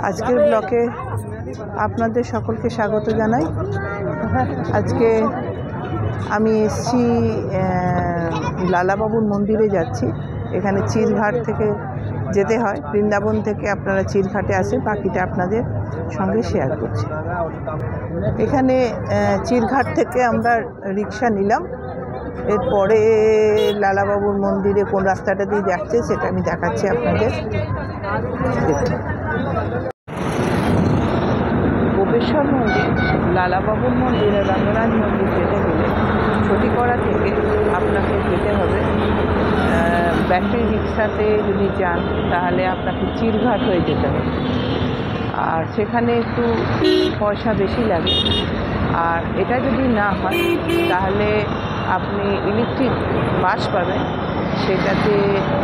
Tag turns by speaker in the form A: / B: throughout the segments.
A: আজকের ব্লকে আপনাদের সকলকে স্বাগত জানাই। আজকে আমি এসছি লালাবাবুর মন্দিরে যাচ্ছি। এখানে চিরঘাট থেকে যেতে হয়, বৃন্দাবন থেকে আপনারা চিরঘাটে আসেন, বাকিটা আপনাদের সঙ্গে শেয়ার করছি। এখানে চিরঘাট থেকে আমরা রিক্সা নিলাম, এরপরে লালাবাবুর মন্দিরে কোন রাস্তাটা দিয়ে যাচ্ছে সেটা আমি দেখাচ্ছি আপনাদের। গোপেশ্বর মন্দির, লালাবাবুর মন্দির আর রঙ্গনাথ মন্দির যেতে গেলে ছটিকড়া থেকে আপনাকে যেতে হবে ব্যাটারি রিক্সাতে। যদি যান তাহলে আপনাকে চিরঘাট হয়ে যেতে হবে, আর সেখানে একটু পয়সা বেশি লাগে। আর এটা যদি না হয় তাহলে আপনি ইলেকট্রিক বাস পাবেন, সেটাতে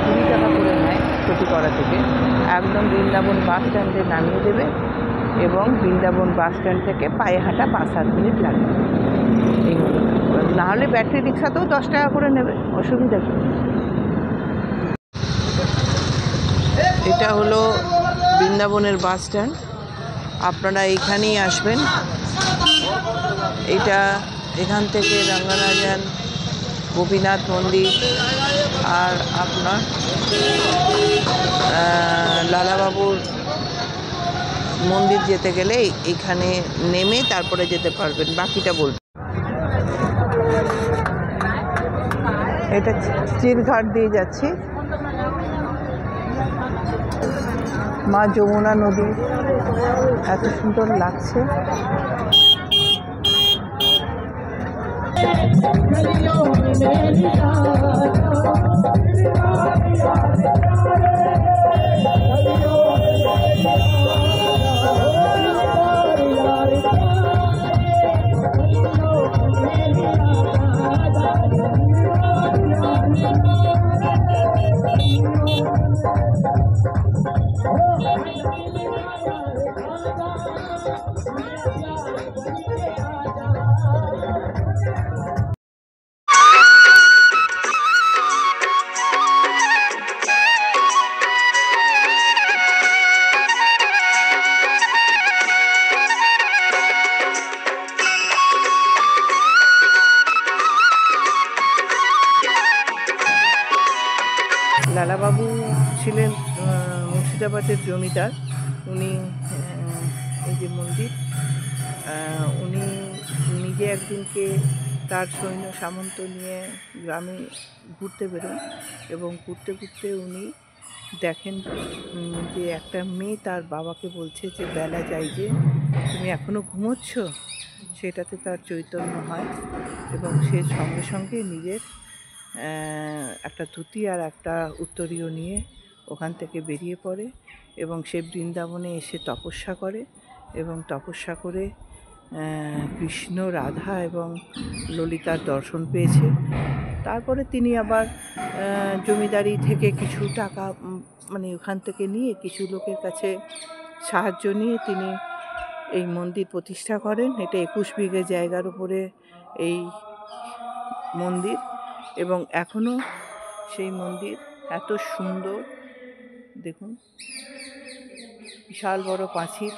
A: 20 টাকা করে নেয় ছটিকড়া থেকে। একদম বৃন্দাবন বাস স্ট্যান্ডে নামিয়ে দেবে এবং বৃন্দাবন বাস স্ট্যান্ড থেকে পায়ে হাঁটা 5-7 মিনিট লাগবে। এই নাহলে ব্যাটারি রিক্সাতেও 10 টাকা করে নেবে, অসুবিধা কি। এটা হলো বৃন্দাবনের বাস স্ট্যান্ড, আপনারা এইখানেই আসবেন। এটা এখান থেকে রঙ্গনাথন, গোপীনাথ মন্দির আর আপনার লালাবাবুর মন্দির যেতে গেলে এখানে নেমে তারপরে যেতে পারবেন, বাকিটা বলবেন। এটা চিরঘাট দিয়ে যাচ্ছি। মা যমুনা নদী এত সুন্দর লাগছে। লালাবাবু ছিলেন মুর্শিদাবাদের জমিদার। উনি এই যে মন্দির, উনি নিজে একদিনকে তার সৈন্য সামন্ত নিয়ে গ্রামে ঘুরতে বেরোন এবং ঘুরতে ঘুরতে উনি দেখেন যে একটা মেয়ে তার বাবাকে বলছে যে বেলা যায় যে তুমি এখনও ঘুমোচ্ছ। সেটাতে তার চৈতন্য হয় এবং সে সঙ্গে সঙ্গে নিজের একটা ধুতি আর একটা উত্তরীয় নিয়ে ওখান থেকে বেরিয়ে পড়ে এবং সে বৃন্দাবনে এসে তপস্যা করে এবং তপস্যা করে কৃষ্ণ, রাধা এবং ললিতার দর্শন পেয়েছে। তারপরে তিনি আবার জমিদারি থেকে কিছু টাকা মানে ওখান থেকে নিয়ে কিছু লোকের কাছে সাহায্য নিয়ে তিনি এই মন্দির প্রতিষ্ঠা করেন। এটা 21 বিঘে জায়গার উপরে এই মন্দির এবং এখনও সেই মন্দির এত সুন্দর। দেখুন, বিশাল বড় পাঁচিল।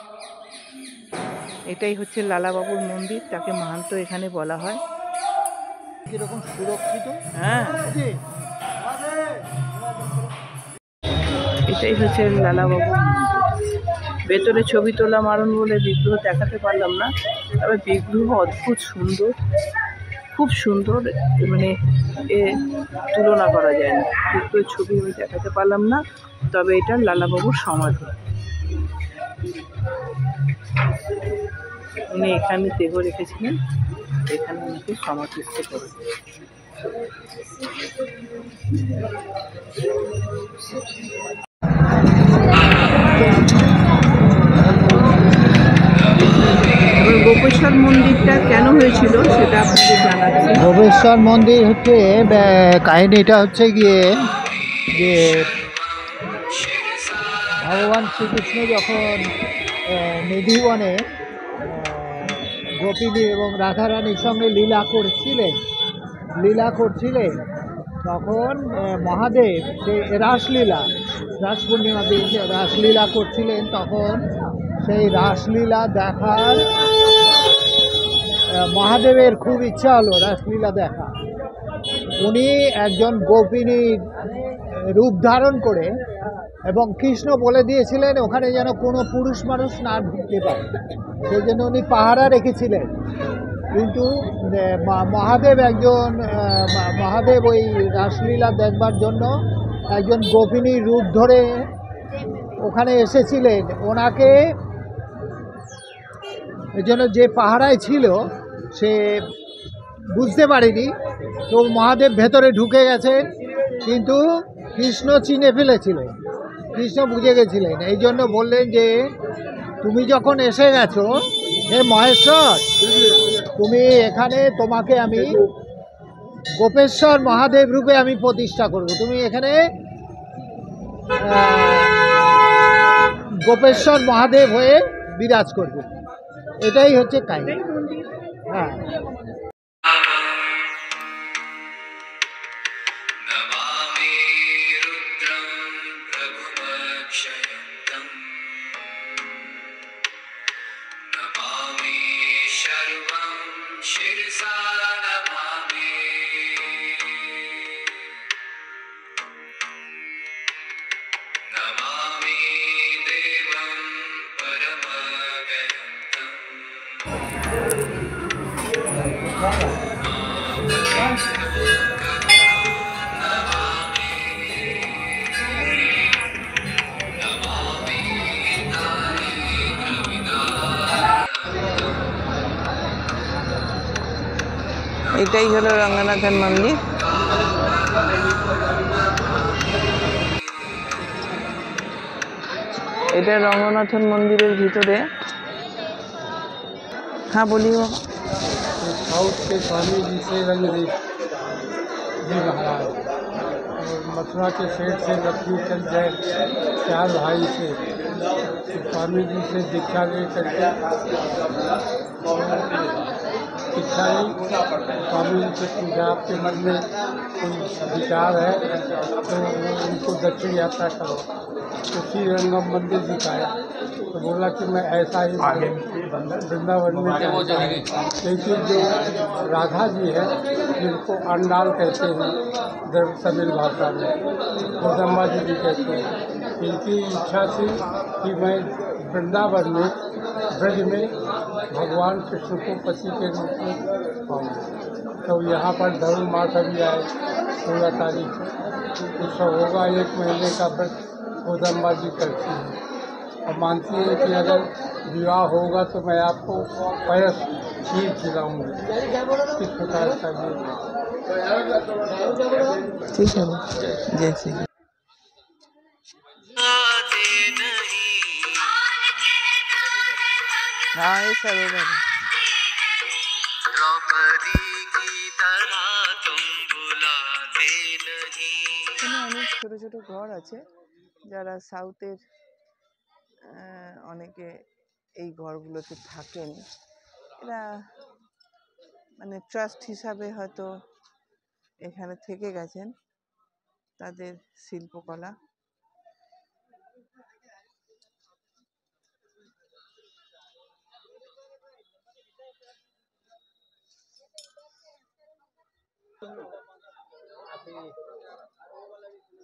A: এটাই হচ্ছে লালাবাবুর মন্দির, তাকে মাহান্ত এখানে বলা হয়।
B: কিরকম সুরক্ষিত।
A: হ্যাঁ, এটাই হচ্ছে লালাবাবুর মন্দির। ভেতরে ছবি তোলা মারণ বলে বিগ্রহ দেখাতে পারলাম না, তবে বিগ্রহ অদ্ভুত সুন্দর, খুব সুন্দর, মানে এ তুলনা করা যায় না। বিগ্রহের ছবি আমি দেখাতে পারলাম না, তবে এটা লালাবাবুর সমাধি। উনি এখানে দেহ রেখেছিলেন, এখানে ওনাকে সমাধিস্থ করে। গোপেশ্বর মন্দিরটা কেন হয়েছিল সেটা আপনাদের জানাচ্ছি।
B: গোপেশ্বর মন্দির হচ্ছে কাহিনীটা হচ্ছে গিয়ে যে ভগবান শ্রীকৃষ্ণ যখন নিধিবনে গোপিনী এবং রাধারানীর সঙ্গে লীলা করছিলেন তখন মহাদেব সেই রাসলীলা রাস পূর্ণিমা দিন রাসলীলা করছিলেন, তখন সেই রাসলীলা দেখার মহাদেবের খুব ইচ্ছা হলো রাসলীলা দেখা। উনি একজন গোপিনীর রূপ ধারণ করে, এবং কৃষ্ণ বলে দিয়েছিলেন ওখানে যেন কোনো পুরুষ মানুষ না ঢুকতে পারে, সেই জন্য উনি পাহারা রেখেছিলেন। কিন্তু মহাদেব ওই রাসলীলা দেখবার জন্য একজন গোপিনীর রূপ ধরে ওখানে এসেছিলেন। ওনাকে এই জন্য যে পাহারায় ছিল সে বুঝতে পারেনি, তো মহাদেব ভেতরে ঢুকে গেছেন, কিন্তু কৃষ্ণ চিনে ফেলেছিলেন, কৃষ্ণ বুঝে গেছিলেন। এই জন্য বললেন যে তুমি যখন এসে গেছো হে মহেশ্বর, তুমি এখানে, তোমাকে আমি গোপেশ্বর মহাদেব রূপে আমি প্রতিষ্ঠা করব, তুমি এখানে গোপেশ্বর মহাদেব হয়ে বিরাজ করবে। এটাই হচ্ছে কাহিনী। হ্যাঁ,
A: এটাই হলো রঙ্গনাথের মন্দির। এটা রঙ্গনাথের মন্দিরের ভিতরে। हाँ बोलिए बाबा।
C: साउथ के स्वामी जी से रंगदेव जी महाराज और मथुरा के सेठ से लक्ष्मी चंद जैन, चार भाई से स्वामी जी से दीक्षा ले करके दीक्षा ली। स्वामी जी से पूछा आपके मन में कोई विचार है तो उनको दक्षिण यात्रा करो, तो श्री रंगम मंदिर दिखाया, तो बोला कि मैं ऐसा ही वृंदावन में जाऊँगा, क्योंकि जो राधा जी है जिनको अंडाल कहते हैं तमिल भाषा में, गोदम्बा जी भी कहते हैं, इनकी इच्छा थी कि मैं वृंदावन में ब्रज में भगवान कृष्ण को पति के रूप में पाऊँ। तो यहाँ पर धर्म मास अभी आए 16 तारीख को, तो होगा 1 महीने का व्रत गोदम्बा जी करती है और मानती है कि अगर विवाह होगा तो मैं आपको पायस खीर खिलाऊंगी। किस प्रकार का ये
A: ठीक है जैसे हाँ ये सरोवर है। এখানে অনেক ছোট ছোট ঘর আছে, যারা সাউথের অনেকে এই ঘরগুলোতে থাকেন। এরা মানে ট্রাস্ট হিসাবে হয়তো এখানে থেকে গেছেন, তাদের শিল্পকলা।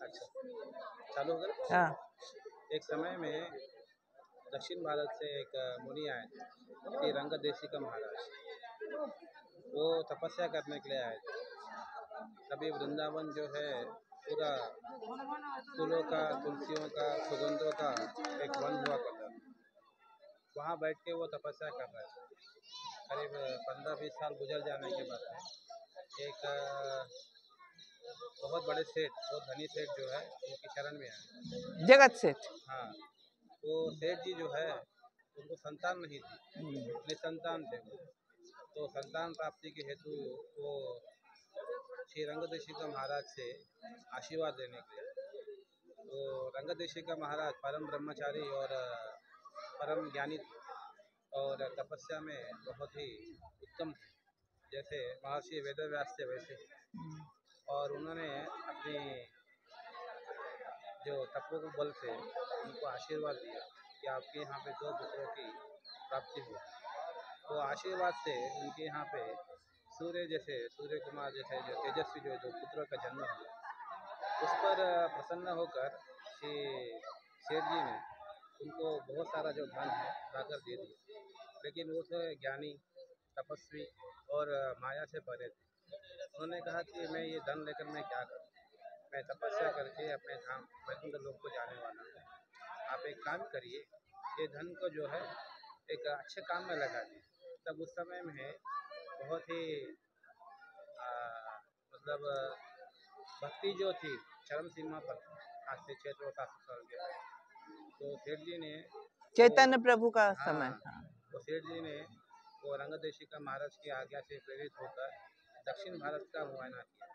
D: अच्छा चालू हो गया।
A: हाँ
D: एक समय में दक्षिण भारत से एक मुनि आए थे, श्री रंगदेशिका महाराज। वो तपस्या करने के लिए आए थे। तभी वृंदावन जो है पूरा फूलों का, तुलसियों का, सुगंधों का एक वन हुआ करता था। वहाँ बैठ के वो तपस्या कर रहे थे। करीब 15-20 साल गुजर जाने के बाद एक बहुत बड़े सेठ, बहुत धनी सेठ जो है उनकी शरण में आए।
A: जगत सेठ।
D: हाँ, वो सेठ जी जो है उनको संतान नहीं थी, निसंतान थे वो। तो संतान प्राप्ति के हेतु वो श्री रंगदेशिका महाराज से आशीर्वाद लेने के लिए। तो रंगदेशिका महाराज परम ब्रह्मचारी और परम ज्ञानी और तपस्या में बहुत ही उत्तम थे, जैसे महर्षि वेदव्यास थे वैसे। और उन्होंने अपनी जो तपों बल से उनको आशीर्वाद दिया कि आपके यहाँ पे 2 पुत्रों की प्राप्ति हो। तो आशीर्वाद से उनके यहाँ पे सूर्य कुमार जैसे जो तेजस्वी जो 2 पुत्रों का जन्म हुआ, उस पर प्रसन्न होकर श्री सेठ जी ने उनको बहुत सारा जो धन है लाकर दे दिया। लेकिन वो थे ज्ञानी, तपस्वी और माया से परे थे। उन्होंने कहा कि मैं ये धन लेकर मैं क्या करूँ, मैं तपस्या करके अपने धाम वैकुंठ लोक को जाने वाला हूँ। आप एक काम करिए, ये धन को जो है एक अच्छे काम में लगा दिए। तब उस समय में बहुत ही मतलब भक्ति जो थी चरम सीमा पर थी, आज से 600-700 साल के पहले। तो सेठ जी ने
A: चैतन्य प्रभु का
D: हाँ,
A: समय।
D: तो सेठ जी ने वो रंगदेशिका महाराज की आज्ञा से प्रेरित होकर दक्षिण भारत का मुआयना किया।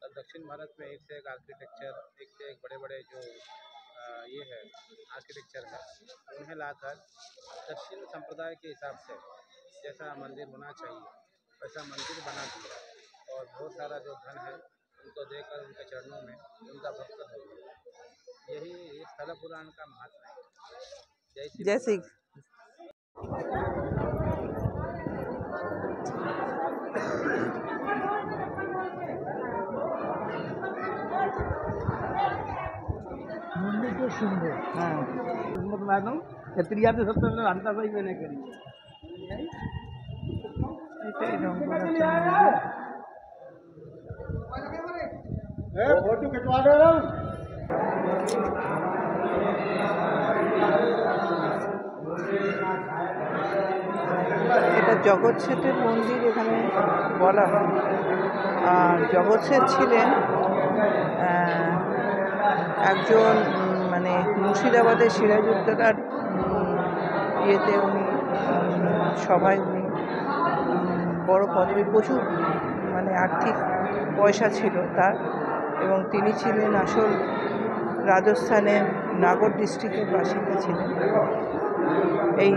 D: तब दक्षिण भारत में एक से एक आर्किटेक्चर, एक से एक बड़े बड़े जो ये है आर्किटेक्चर है, उन्हें लाकर दक्षिण संप्रदाय के हिसाब से जैसा मंदिर होना चाहिए वैसा मंदिर बना दिया। और बहुत सारा जो धन है उनको देकर उनके चरणों में उनका भक्त हो गया। यही स्थल पुराण का महत्व है। जय श्री
A: जैसे
D: राम।
B: मंदिर तो सुंदर।
A: हाँ,
C: क्षत्रिया तो सबसे पहले हंता भाई मैंने करी।
A: এটাই রঙ্গনাথ মন্দির।
C: फोटो खिंचवा दे रहा हूँ।
A: এটা জগৎ শেঠের মন্দির এখানে বলা হয়। আর জগৎ শেঠ ছিলেন একজন মানে মুর্শিদাবাদের সিরাজউদ্দৌলার ইয়েতে উনি সভায় উনি বড় পদবী, প্রচুর মানে আর্থিক পয়সা ছিল তার, এবং তিনি ছিলেন আসল রাজস্থানের নাগর ডিস্ট্রিক্টের বাসিন্দা ছিলেন। এই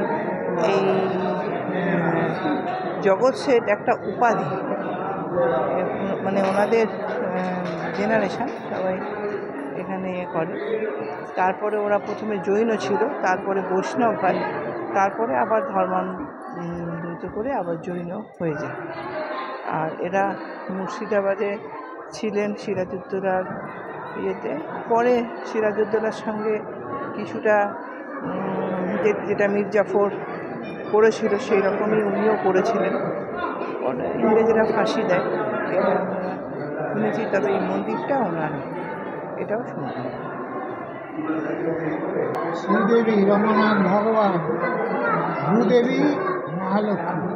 A: এই জগৎ শেঠ একটা উপাধি, মানে ওনাদের জেনারেশন সবাই এখানে করে। তারপরে ওরা প্রথমে জৈন ছিল, তারপরে বৈষ্ণব হয়, তারপরে আবার ধর্মান্তরিত করে আবার জৈন হয়ে যায়। আর এরা মুর্শিদাবাদে ছিলেন সিরাজউদ্দৌলার ইয়েতে। পরে সিরাজউদ্দৌলার সঙ্গে কিছুটা যেটা মির্জাফর করেছিল সেই রকমই উনিও করেছিলেন। পরে ইংরেজরা ফাঁসি দেয়, এটা আমরা শুনেছি। তবে এই মন্দিরটা ওনার, এটাও শুনতাম।
B: শ্রীদেবী রমনাথ ভগবান, ভূদেবী মহালক্ষ্মী,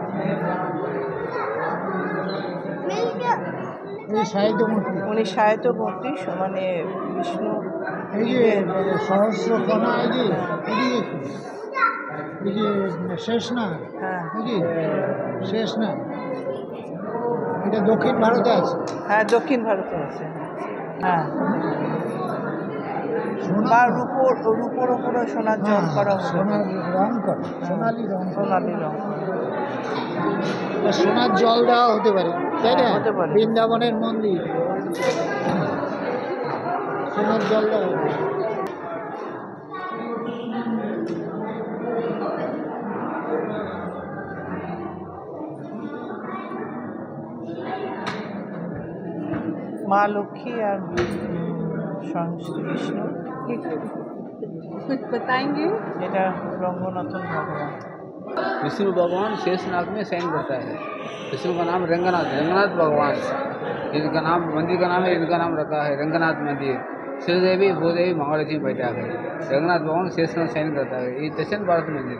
B: এই সাহিত্য মূর্তি।
A: উনি সাহিত্য মূর্তি, মানে বিষ্ণু
B: এই যে সহস্রকণা, এই যে এই যে শেষ না,
A: হ্যাঁ
B: এই যে শেষ না, এটা দক্ষিণ ভারতে আছে।
A: হ্যাঁ, দক্ষিণ ভারতে আছে। হ্যাঁ,
B: সোনা,
A: বা রূপোর ওপরে সোনার জল করা হতো।
B: সোনার রং করে, সোনালি রং,
A: সোনালি রং।
B: বা সোনার জল দেওয়া হতে পারে, তাই না?
A: হতে পারে।
B: বৃন্দাবনের মন্দির সোনার জল দেওয়া হতে পারে।
A: মা লক্ষ্মী আর বিষ্ণু।
E: कुछ बताएंगे?
A: এটা রঙ্গনাথন ভগবান।
F: विष्णु भगवान शेषनाग में शयन करता है। विष्णु का नाम रंगनाथ, रंगनाथ भगवान। इनका नाम, मंदिर का नाम है, इनका नाम रखा है रंगनाथ मंदिर। श्रीदेवी भूदेवी महालक्ष्मी बैठा है। रंगनाथ भगवान शेषनाग शयन करता है। ये दक्षिण भारत मंदिर,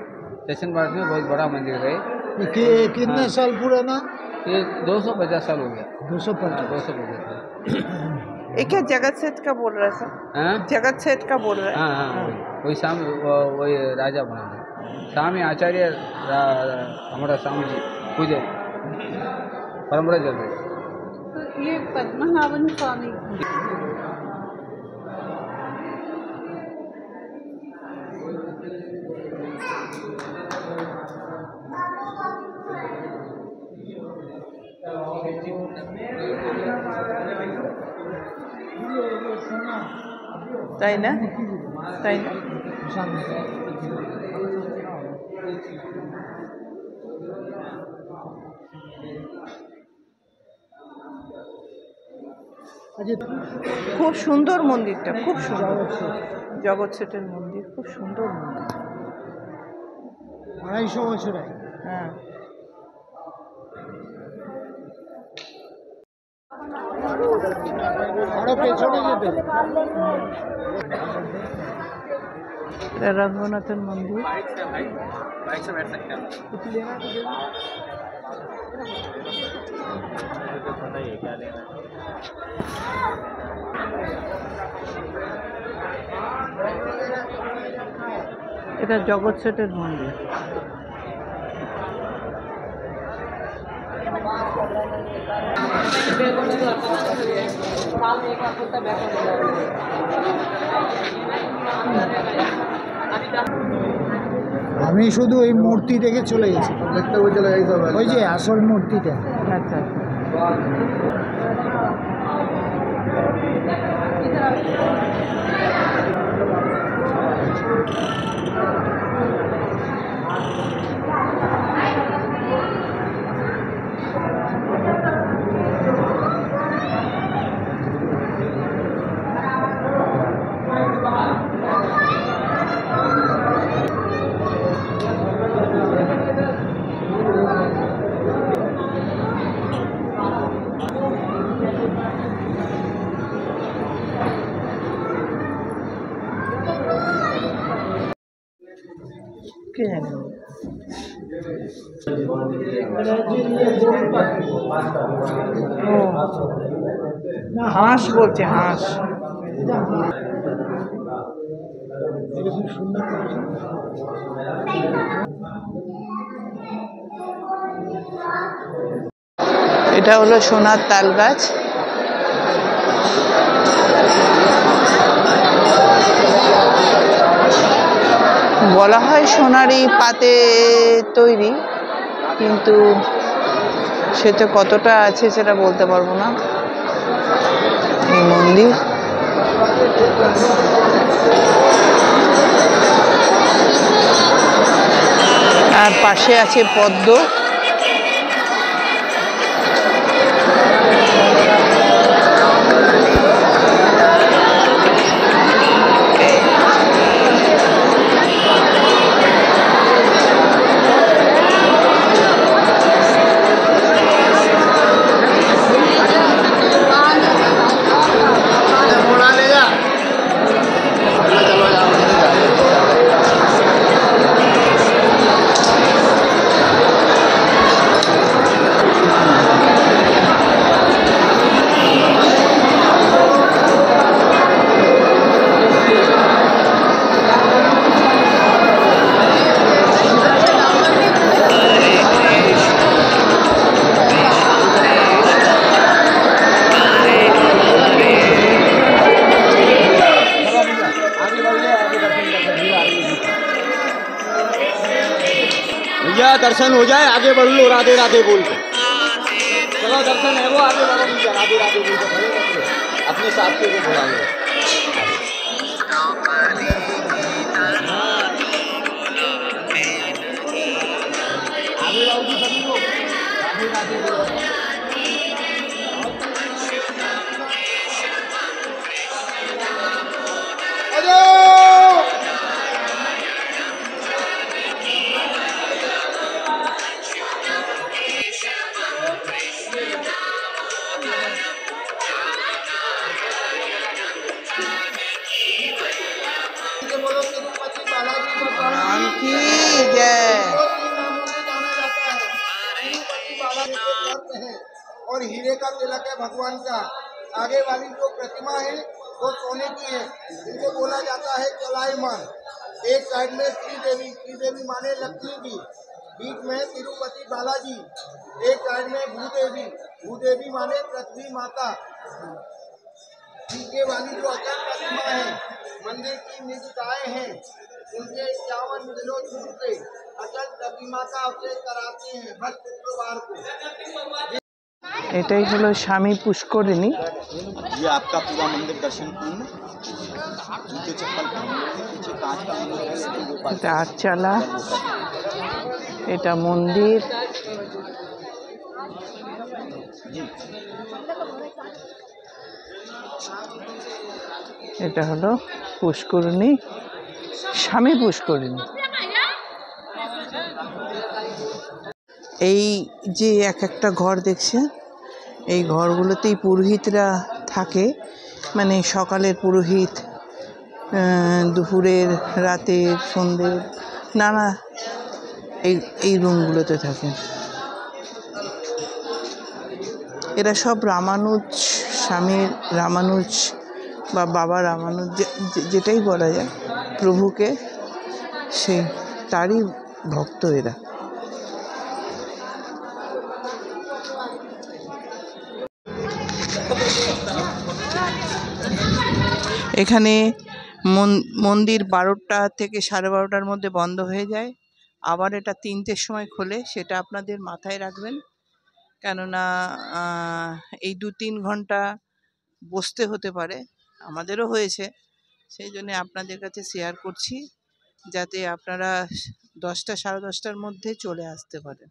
F: दक्षिण भारत में बहुत बड़ा मंदिर है।
B: कितने साल पुराना?
F: ये 250 साल हो गया।
B: 250।
F: 250 साल।
A: ये क्या जगत सेठ का बोल रहा है सर?
F: हाँ
A: जगत सेठ का बोल रहा है।
F: हाँ हाँ, वही स्वामी, वही राजा बना है। स्वामी आचार्य हमारा स्वामी जी पूजे परंपरा चल रही है।
E: तो ये पद्मनाभन स्वामी
A: তাই না? তাই না? খুব সুন্দর মন্দিরটা, খুব সুন্দর। জগৎ সেটের মন্দির, খুব সুন্দর মন্দির।
B: 250 বছর আগে।
A: হ্যাঁ।
B: আরো পেছনে যেতে
A: এটা রঙ্গনাথের মন্দির। এটা জগৎ সেটের মন্দির।
B: আমি শুধু এই মূর্তি দেখে চলে গেছি, ওই যে আসল মূর্তিটা।
A: আচ্ছা। কে জানে? ও হাঁস বলছে, হাঁস। এটা হলো সোনার তাল গাছ। বলা হয় সোনারই পাতে তৈরি, কিন্তু সেটা কতটা আছে সেটা বলতে পারবো না। এই মন্দির আর পাশে আছে পদ্ম।
C: भैया दर्शन हो जाए, आगे बढ़ लो, राधे राधे बोल के। चलो दर्शन है वो, आगे बढ़ो भैया, राधे राधे बोल के खड़े रखो, अपने साथी को बुला लो। आगे आओगी सभी लोग, राधे राधे बोल के।
A: राम की जय।
G: और हीरे का तिलक है भगवान का। आगे वाली जो प्रतिमा है वो सोने की है, इनको बोला जाता है चलायमान। एक साइड में श्रीदेवी माने लक्ष्मी जी, बीच में तिरुपति बालाजी, एक साइड में भूदेवी माने पृथ्वी माता। पीछे वाली जो अचल प्रतिमा है, मंदिर की निधिकाएं हैं, उनके 51 दिनों दूर से अचल प्रतिमा का अभिषेक कराते हैं हर शुक्रवार को।
A: এটাই হলো স্বামী পুষ্করিণী।
H: ये आपका पूरा मंदिर दर्शन पूर्ण। जूते चप्पल पहने पीछे कांच का मंदिर है, लेकिन गोपाल
A: এটা আটচালা, এটা মন্দির। এটা হলো পুষ্করিণী, স্বামী পুষ্করিণী। এই যে এক একটা ঘর দেখছেন, এই ঘরগুলোতেই পুরোহিতরা থাকে, মানে সকালের পুরোহিত, দুপুরের, রাতের, সন্ধ্যের, নানা এই রুমগুলোতে থাকেন। এরা সব রামানুজ, স্বামীর রামানুজ বা বাবা রামানুজ, যেটাই বলা যায়, প্রভুকে সেই তারই ভক্ত এরা। এখানে মন্দির 12টা থেকে 12:30টার মধ্যে বন্ধ হয়ে যায়, আবার এটা 3টের সময় খোলে। সেটা আপনাদের মাথায় রাখবেন, কেননা এই 2-3 ঘন্টা বসতে হতে পারে, আমাদেরও হয়েছে। সেই জন্য আপনাদের কাছে শেয়ার করছি, যাতে আপনারা 10টা 10:30টার মধ্যে চলে আসতে পারেন।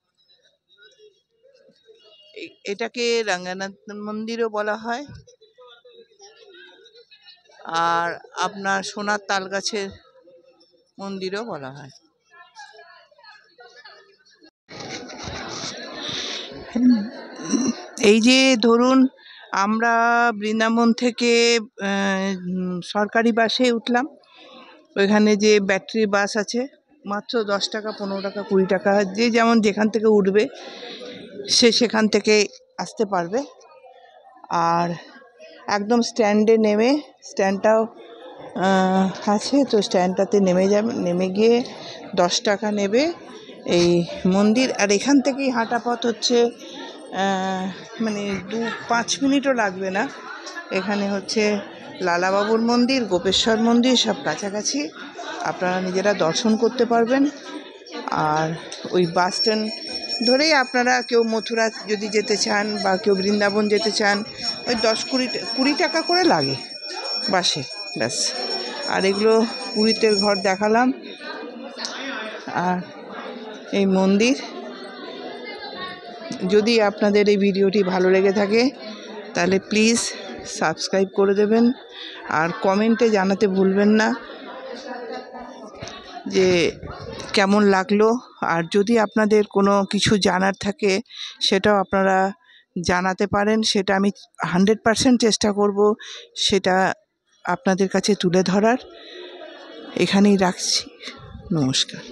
A: এটাকে রঙ্গনাথ মন্দিরও বলা হয়, আর আপনার সোনার তালগাছের মন্দিরও বলা হয়। এই যে ধরুন, আমরা বৃন্দাবন থেকে সরকারি বাসে উঠলাম, ওইখানে যে ব্যাটারি বাস আছে, মাত্র 10 টাকা, 15 টাকা, 20 টাকা, যে যেমন যেখান থেকে উঠবে সে সেখান থেকে আসতে পারবে। আর একদম স্ট্যান্ডে নেমে, স্ট্যান্ডটাও আছে, তো স্ট্যান্ডটাতে নেমে গিয়ে 10 টাকা নেবে এই মন্দির। আর এখান থেকেই হাঁটা পথ হচ্ছে মানে 2-5 মিনিটও লাগবে না। এখানে হচ্ছে লালাবাবুর মন্দির, গোপেশ্বর মন্দির, সব কাছাকাছি, আপনারা নিজেরা দর্শন করতে পারবেন। আর ওই বাস স্ট্যান্ড ধরেই আপনারা কেউ মথুরা যদি যেতে চান বা কেউ বৃন্দাবন যেতে চান, ওই 10-20 টাকা করে লাগে বাসে, ব্যাস। আর এগুলো পুরীতের ঘর দেখালাম, আর এই মন্দির। যদি আপনাদের এই ভিডিওটি ভালো লেগে থাকে তাহলে প্লিজ সাবস্ক্রাইব করে দেবেন, আর কমেন্টে জানাতে ভুলবেন না যে কেমন লাগলো। আর যদি আপনাদের কোনো কিছু জানার থাকে সেটাও আপনারা জানাতে পারেন, সেটা আমি 100% চেষ্টা করব সেটা আপনাদের কাছে তুলে ধরার। এখানেই রাখছি, নমস্কার।